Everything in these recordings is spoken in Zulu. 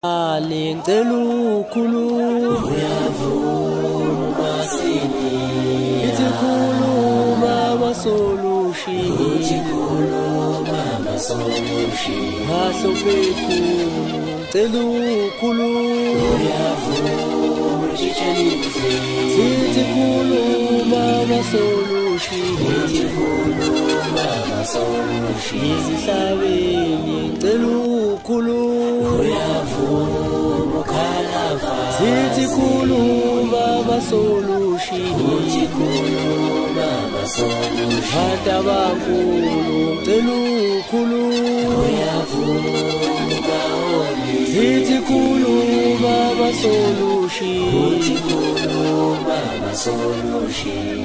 Ngicela ukukhuluma uyavuma sini ithi khuluma masolution uthi khuluma masolution Haso bethu ngicela ukukhuluma uyavuma chichelizwe ithi khuluma masolution uthi khuluma masolution izihlabeni ngicela ukukhuluma uyavuma khalafa ithi khuluma masolution uthi khuluma masolution Hata bankulu ngicela ukukhuluma uyavuma kaoli ithi khuluma masolution uthi khuluma masolution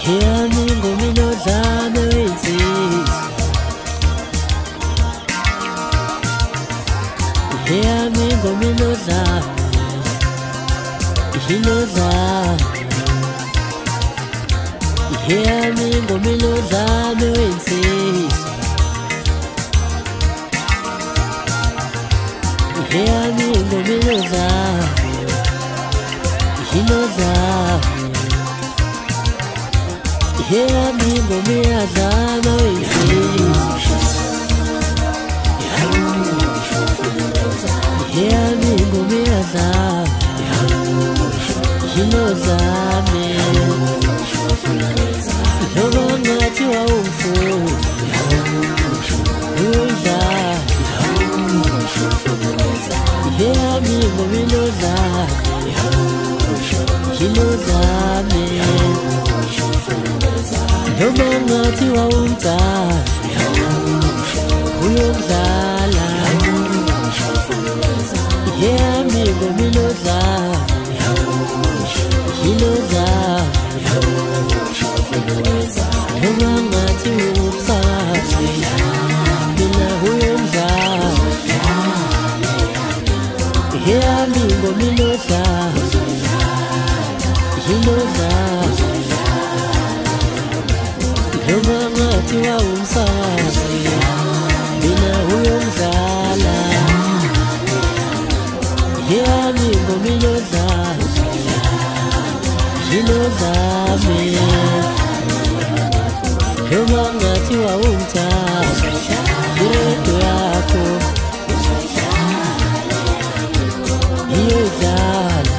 Hear me ngomino zami wensizwa Hear me ngomino zami Ihilo zami Hear me ngomino zami wensizwa Hear me ngomino zami Ihilo zami Hear me ngomiyazama wensizwa Hear me ngomiyazama Ihilo zami Loba ngathi wawumfuni Uyidlala Hear me ngomilo zami Ihilo zami Noma ngathi wawumdala uyodlala Hear me ngomilo zami Ihilo zami Noma ngathi wawumdala mina uyodlala Hear me ngomilo zami Ihilo zami Noma ngathi wawumsazi mina uyomdlala Hear me ngomilo zami Ihilo zami Noma ngathi wawumthanda Iredo yakho iyodlala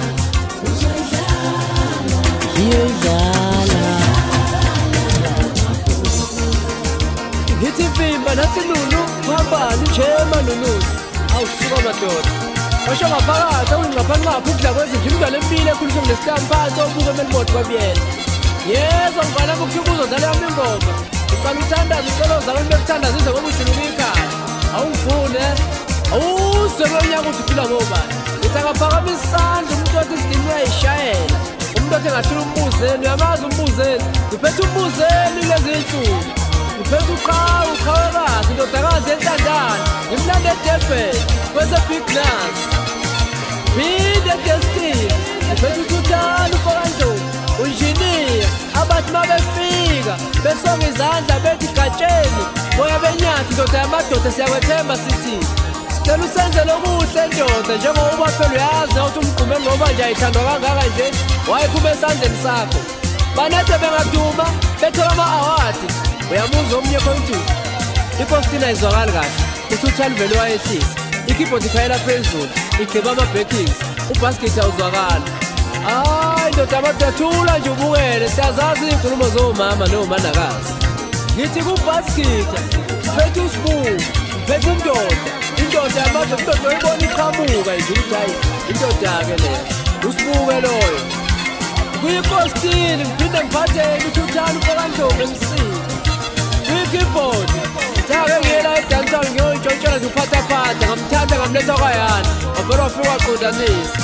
iyodlala Ngithi Vimba nathi Lulu uhambani Chema noNunu awusuka madoda Basho ngaphakathi awungaphanqapha ukudla kwezinja imidlalo empile ekhulunywa nesitampansi obuke emelimoto kwabiyela Yezwa ngibala ukuthuka uzodlala yami ingoma Uqala uthandaza icelo zakho bekuthandazise ngoba ujuluka ikhaya awungifune awuze lonyaka uthi uphila ngobani Ngithi akaphakama isandla umuntu othi isidini uyayishayela umuntu othi engahlula umbuzeni uyamazi umbuzeni ngiphethe umbuzeni lezi nsuku Ngiphethe uqhawekazi indodakazi entandane ngimnandi eDurban kweze Big Nas Phinde eDestin ngiphethe uThuthani uFakandlovu unjiniya abathi mabefika besonga izandla bethi gatsheni moya benyathi indoda yamadoda siyakwethemba sithi Sicela usenzele okuhle ndoda njengoba phela uyazi ukuthi umgqume ngoba nje ayithandwa kangaka nje wayephuma esandleni sakho banade bengaduma bethola ama-award Uyamuza omnye kontu ipostina ayizwakali kahle uThuthani vele wayehlisa ikeyboard ikhayela phezulu igqiba ama-backings ubasket awuzwakala hayi ndoda amadothula nje ubukele siyazazi iy'nkulumo zomama nomanakazi ngithi kubasket phethe usibuku phethe indoda yamadoda indoda oyibona iqhamuka nje ukuthi hayi indoda-ke leyo usibuke loyo kuyipostini ngiphinde ngiphathele uThuthani uFakandlovu emsini keyboard Thake ngiyela edowntown ngiyontshontshelwa nje uphathaphatha ngamthatha ngamletha kwayana wavele wafika waqondanisa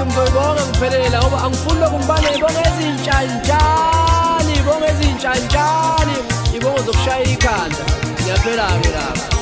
mfethu ngizoyibonga ngiphelela ngoba angifuni lokhu ngibane ibonga ezintshantshani, ibonga ezintshantshani, ibonga zokushaya ikhanda. Ngiyaphela-ke lapha.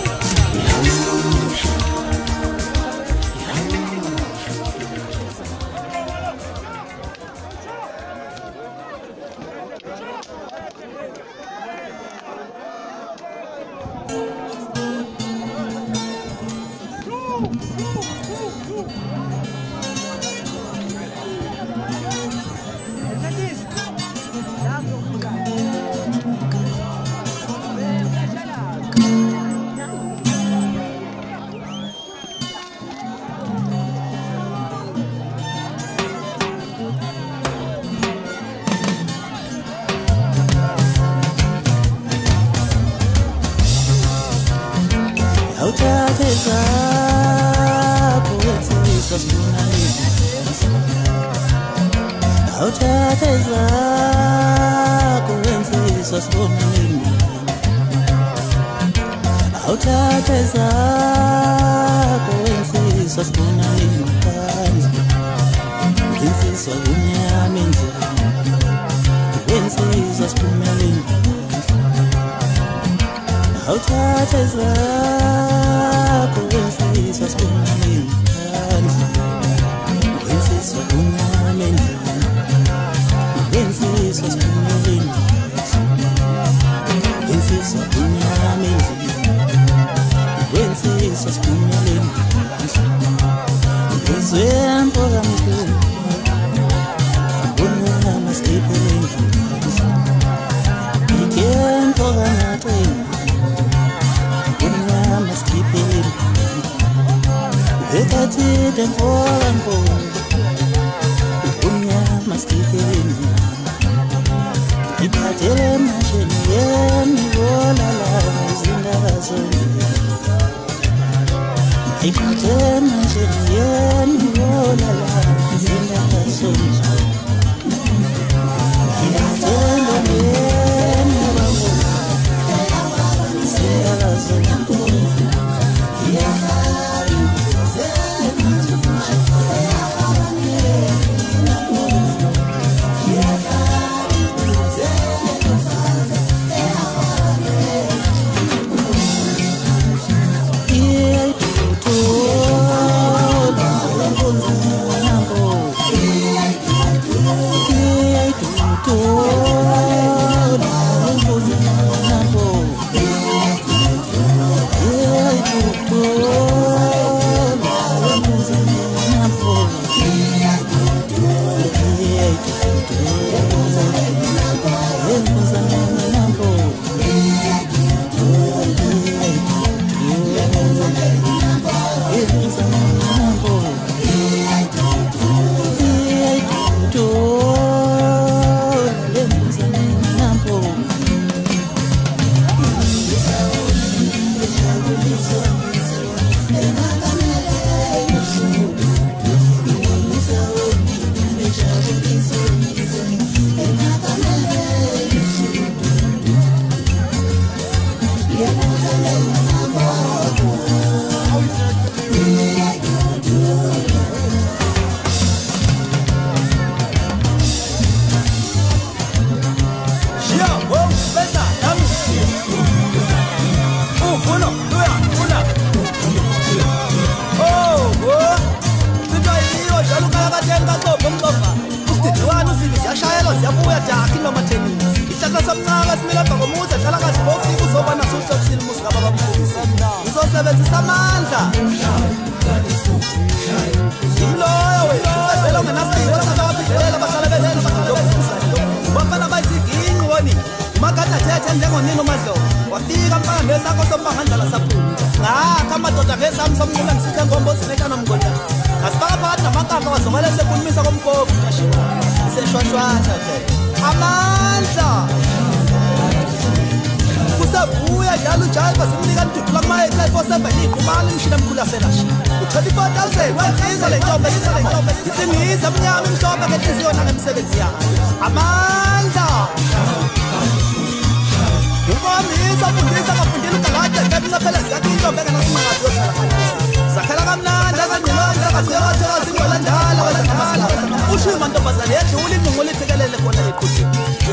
Zakhala kamnandi azanjalo zakhaziyo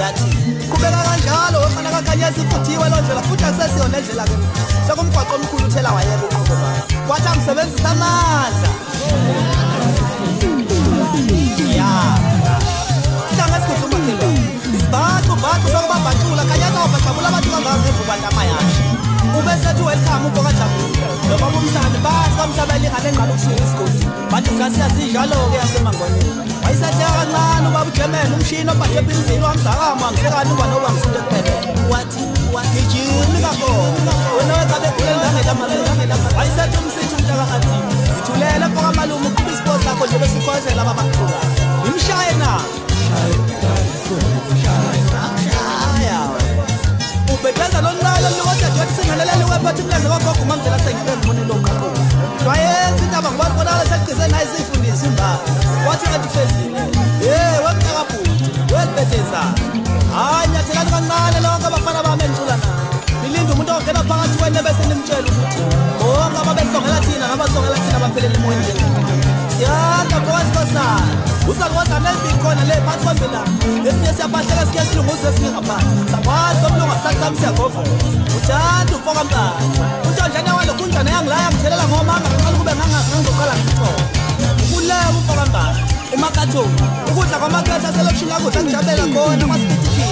uyathi kubeka kanjalo ofana kakhanyezi futhiwe lo ndlela futhi akusesiyona endlela ke sekumgwaqo omkhulu uthela wayeke uqobo kwathi angisebenzisa amandla ya Thank you. Isibhaqa sokubabhaqula kanyana ubajabula abantu kangaka bandama yashi. Ubesethu welcome ubhoka jabula. Noma umsana bathi kamhlabeli ngale ngqala ukusuka isigodi. Bathi sasiyazijalo ke yasemangwaneni. Wayisethe kancane ubaba uJemela umshini obhaqe ebinzini wamzakama ngisekani uba noba ngisunde kuphela. Wathi jini kako. Wena wekabe kulela ngela wayisethe umsithi umntaka kathi. Sithulele mfoka malume ukuba isiphosa sakho nje besikhozela ababaqhuba. Imshayena. Ubethaza lonqala lokho nje singalelele wephathi mlazi wakho kumamdela sengibone lo ngaqo. Wayenza indaba ngibona bona seqize naye sifundisa imba. Wathi kanti fezile. Wemntakabuthi, welibetheza. Hayi nyathelani kancane lonke abafana bami entula na. Bilinda umuntu ongena phakathi kwene bese nimtshela ukuthi bonke ababesongela thina nabasongela thina baphelele emoyeni. Siyanda kwasikosana. Usakwazi nelibikona le phansi kwambela. Esinye siyabahleka siya silunguze singaphansi. Sakwazi omlungu asaqhamisa siyagovo. Uthanda ufoka mntana. Untonjana walo kunjana yangilaya ngthelela ngomanga ngaqala kube ngangazi ngizoqala ngixoxa. Kuleyo ufoka mntana. Umakatho. Ukudla kwamakhetha selokishini yakudla ngijabela khona kwasiphithi.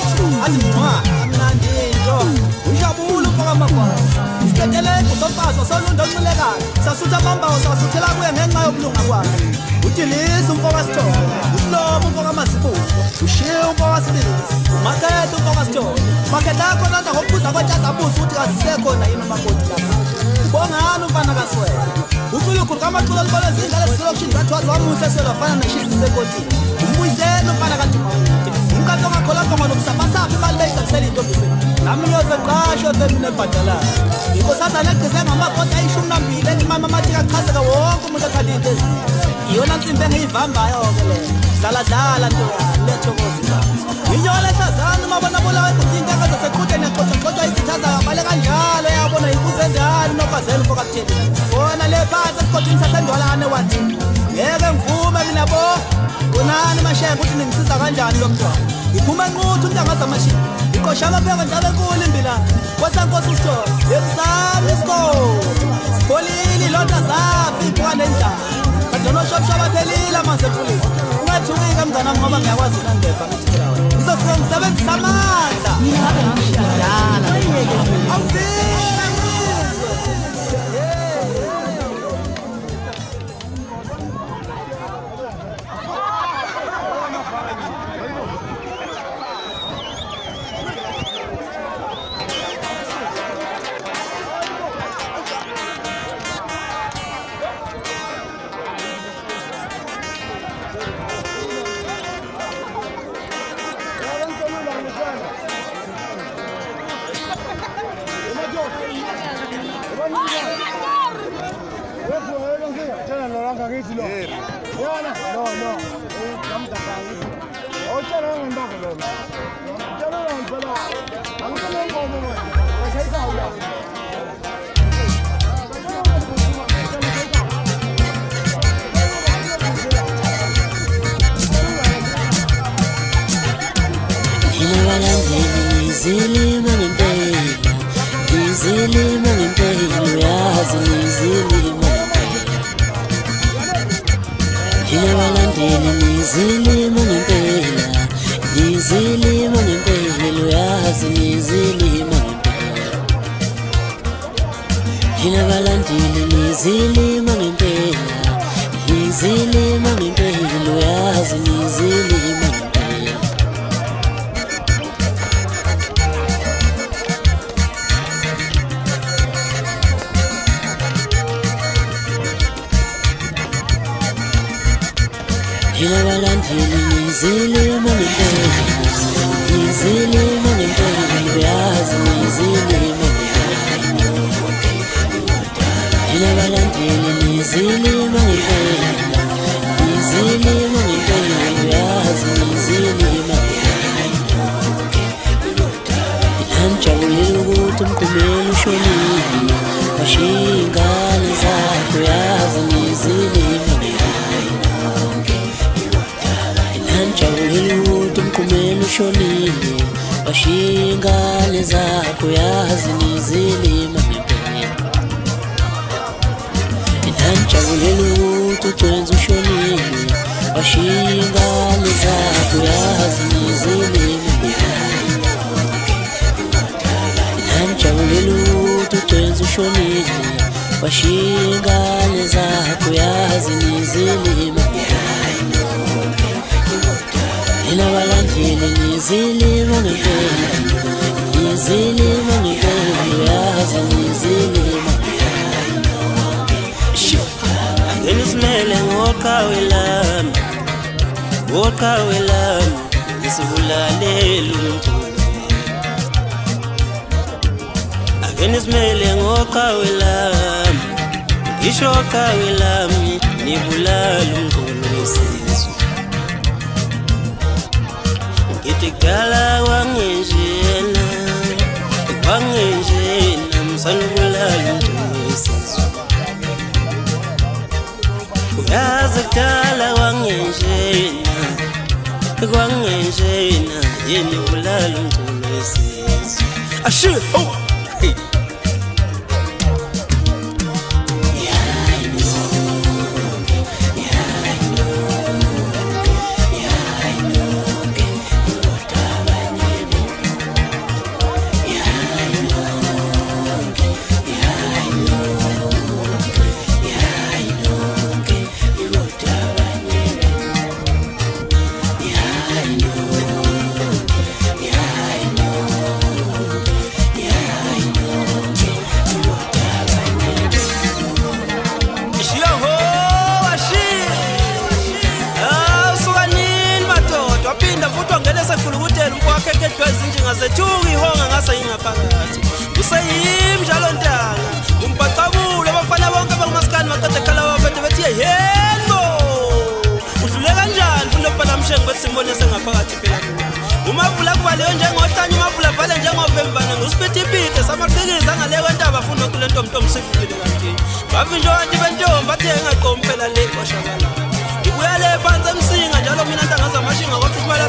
Athi mwa amnandi into. Ujabula ufoka mabhazi. Isiketele usomfazo solundo onxilekayo. Sasutha amambawo sasuthela kuye ngenxa yokulunga kwakhe. Utilisa umfoka sithole. Usilomo umfoka masibuko. Ushiye umfoka sibilisi. Makhetha umfoka sithole. Makhetha yakho nanda ngokubuza kwaTazabuza ukuthi kasisekhona yini umakoti lapha. Ubongani umfana kaSwele. Uthulukhulu kamaculo libona izingane eziselokishini zathwazi wamuhle selofana neshizi sekotini. Umbuyiseni umfana kaDumakude. Umkhathi ongakholwa ngoma nokusapasapha imali beyigcabisela intombiseni. Nami ngiyozenqasho femini ebhadalayo. Inkosazana egqize ngamakoti ayishumi 2 ethi mama mathi kachazeka wonke umuntu athanda into ezinhle. Iyona nsimbi engiyivambayo-ke le. Dala ntoyami lethokozisa. Inyola ehlazana umabona bolawe ukuthi intanga zaseqhuthe neqoqoqoqwa izithaza abale kanjalo yabona inkuze njalo nokwazela umfoka kutheni. Bona le phansi esigodini sasendwalane wathi ngeke ngivume mina bo. Bonani mashenge ukuthi ningisiza kanjani lo mntwana. Iphuma enquthu intanga zamashini. Iqosha amapheko njalo enkulu imbila. Kwasankosi usitolo. Yemsami isikole. Sibolile londa zafi iphuma nenjalo. Ndono shopsha baphelile amanzi emfuleni. Ungathi uyike mngana ngoba ngiyakwazi ukungeba ngithela wena. Ngizofika ngisebenzisa amandla. Shonile Washingane zakho yazi nizilima ngempela Inanjabulela ukuthi ucwenza ushonile Washingane zakho yazi nizilima Inanjabulela ukuthi ucwenza ushonile Washingane zakho yazi nizilima Inabalandile nizilima ngempela Nizilima ngempela yazi nizilima Ngisimele ngoqhawe lami Ngoqhawe lami Ngisibulalela umculo Ngisimele ngoqhawe lami Ngisho qhawe lami nibulala umculo wesizwe Ngitigala wangenjena msanubulala umculo wesizwe Uyazi kudala wangenjena yeni bulala umculo wesizwe Ashir oh hey Zethuki honga ngase ingaphakathi useyimjalo ntanga umpaqabulo abafana bonke bangumaskani maqede khala wabethe bethi yebo udlule kanjani fundo phela mshengu besimbone sengaphakathi phela umavula kubaliyo njengohlanye umavula vale njengovembana ngusipithipithe samaqikiza ngale kwentaba fundo kule ntombi sifile kanti bavinjwa kanti bentombi bathe engaqomi phela le kwashakala ibuya le phansi emsinga njalo mina ntangaza amashinga kwathi imali